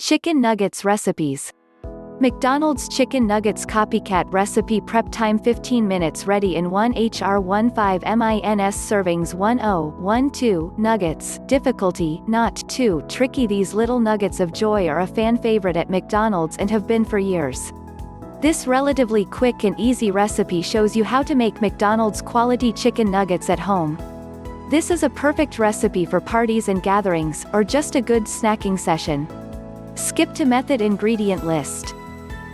Chicken nuggets recipes. McDonald's chicken nuggets copycat recipe. Prep time 15 minutes. Ready in 1 hr 15 mins. Servings 1012 nuggets. Difficulty, not too tricky. These little nuggets of joy are a fan favorite at McDonald's and have been for years. This relatively quick and easy recipe shows you how to make McDonald's quality chicken nuggets at home. This is a perfect recipe for parties and gatherings, or just a good snacking session. Skip to method. Ingredient list.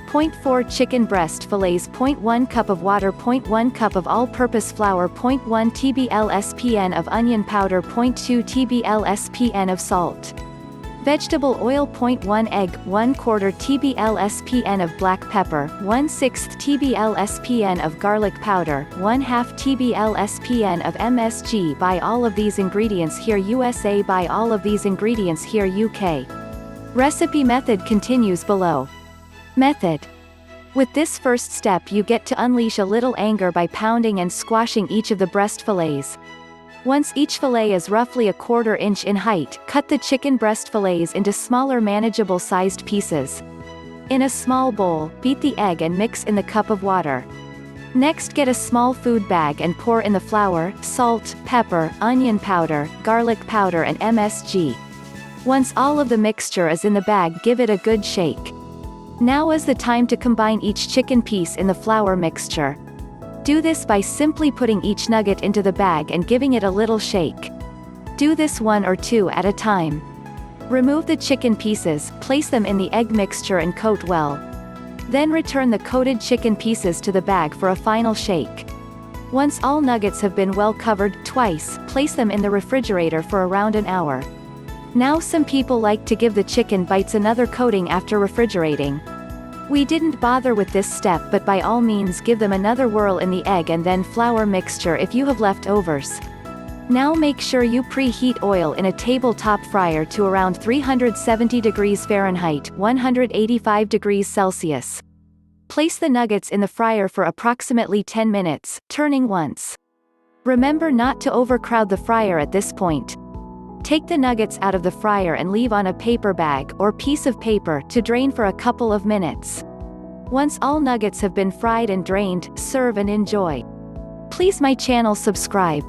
0.4 chicken breast fillets, 0.1 cup of water, 0.1 cup of all-purpose flour, 0.1 tblspn of onion powder, 0.2 tblspn of salt. Vegetable oil, 0.1 egg, 1/4 tblspn of black pepper, 1/6 tblspn of garlic powder, 1/2 tblspn of MSG. Buy all of these ingredients here USA. Buy all of these ingredients here UK. Recipe method continues below. Method. With this first step you get to unleash a little anger by pounding and squashing each of the breast fillets. Once each fillet is roughly 1/4 inch in height, cut the chicken breast fillets into smaller manageable sized pieces. In a small bowl, beat the egg and mix in the cup of water. Next, get a small food bag and pour in the flour, salt, pepper, onion powder, garlic powder and MSG. Once all of the mixture is in the bag, give it a good shake. Now is the time to combine each chicken piece in the flour mixture. Do this by simply putting each nugget into the bag and giving it a little shake. Do this 1 or 2 at a time. Remove the chicken pieces, place them in the egg mixture and coat well. Then return the coated chicken pieces to the bag for a final shake. Once all nuggets have been well covered twice, place them in the refrigerator for around an hour. Now some people like to give the chicken bites another coating after refrigerating. We didn't bother with this step, but by all means give them another whirl in the egg and then flour mixture if you have leftovers. Now make sure you preheat oil in a tabletop fryer to around 370 degrees Fahrenheit, 185 degrees Celsius. Place the nuggets in the fryer for approximately 10 minutes, turning once. Remember not to overcrowd the fryer at this point. Take the nuggets out of the fryer and leave on a paper bag or piece of paper to drain for a couple of minutes. Once all nuggets have been fried and drained, serve and enjoy. Please my channel subscribe.